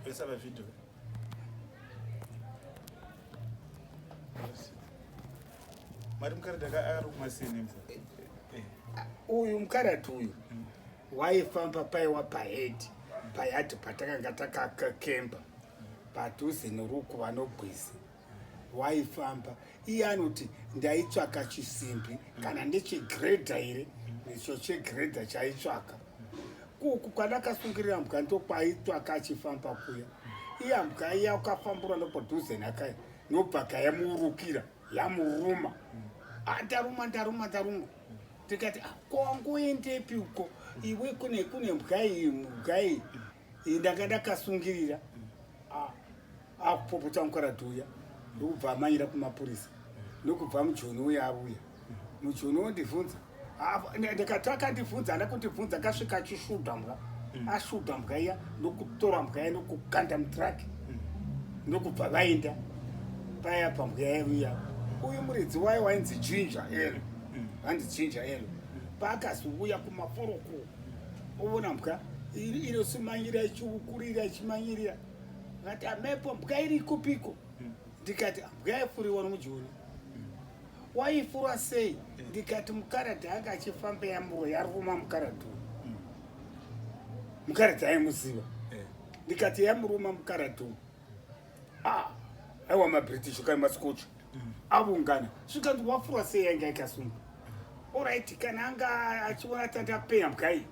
Essa va vidéo. Mari mukarata ari kumasini uyu mukarati uyu waifamba paiwa pahedhi payati patakanga takakemba padhuze norukuva nogwizi waifamba iye anoti ndaitsvaka chisimbi kana ndechigredha here icho chegredha chaitsvaka kuku kwadakasungirira mbwa ndokwaitsvaka achifamba kuya iye mbwa iya ukafambura nopadhuze nakai nobva yamurukira yamuruma ndaruma tikati kwangoendepi uko iwe kune mbwa iyi ndanga ndakasungirira akupopota mukarati uya ndokubva amanyira kumapurisa ndokubva mujoni uya avuya mujoni wondibvunza ndikati akandibvunza handa kundibvunza akasvika achishudha mbwa ashudha mbwa iya ndokutora mbwa iya nokukanda mutiraki ndokubva vaenda paya pambwa yaiuya uyu muridzi wayo wainzi jinja elo hanzi jinja elo paakaziuya kumaforoko ovona mbwa inosimanyira ichiukurira ichimanyirira akati amepo mbwa iri kupiko ndikati mbwa yaifuriwa nomujoni waifura sei ndikati mukaradhi anga achifamba yamuro yaruma mukaradhi mukaradhi aimuziva ndikati yamuruma mukaradhi aiwa mabritish kai mascoch avungana svikanzi wafura sei yanga ikasunga oright kana anga achiona tandapeya mkai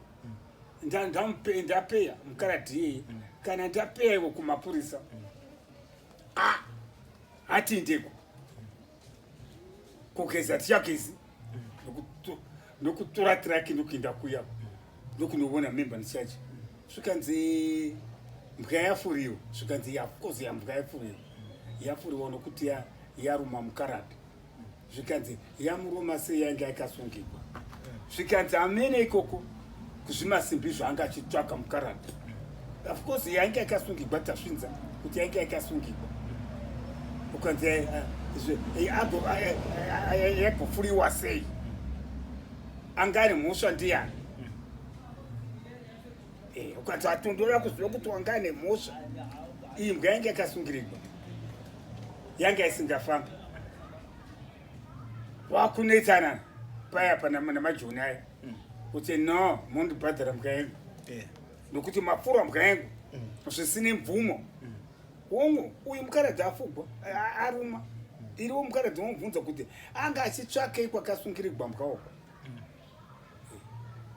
ndapeya mukaradhi yeye kana ndapeya ivo kumapurisa hatindeko kugeza tichagezi nokutora tiraki nokuenda kuya nokunoona memba ndichachi svikanzi mbwa yafuriwa svikanzi yafcourse yambwa yafuriwa nokuti yaruma mukaradhi zvikanzi yamuruma sei yanga yakasungirwa zvikanzi amene ikoko kuzvimasimbi zvaanga achitsvaka mukaradhi of course yanga yakasungirwa tasvinza kuti yanga yakasungirwa ukanzi yagofuriwa sei anga ari mhosva ndiyani ukanzi atondora kuziva kuti wanga ane mhosva iyi mbwa yanga yakasungirirwa yanga isingafamba wakunetsana paya pana namajoni aya kuti no mondibhadhara mbwa yangu nokuti mafura mbwa yangu zvisine mvumo wongo uyu mukaradhi afugwa aruma iriwo mukaradhi womubvunza kuti anga achitsvakei kwakasungirirwa mbwa uko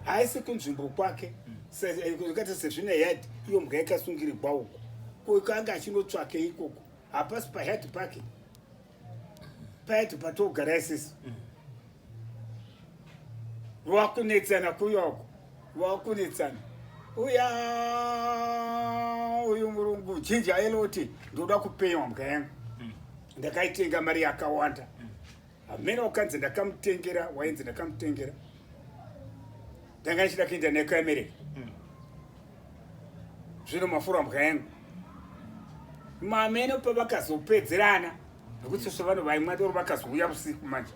haisi kunzvimbo kwake kati sezvine yadhi iyo mbwa yakasungirirwa uko kuiko anga achinotsvakei ikoko hapasi pahedhi pake pahedhi patogara isisi wakunetsana kuyoko wakunetsana uyu murungu jinja eloti ndoda kupewa mbwa yangu ndakaitenga mari yakawanda hamene wakanzi ndakamutengera wainzi ndakamutengera ndanga ndichida kuenda nekuamerika zvino mafura mbwa yangu mamene pavakazopedzerana nokuti sezvo vanhu vaimwa ndoro vakazouya usiku manje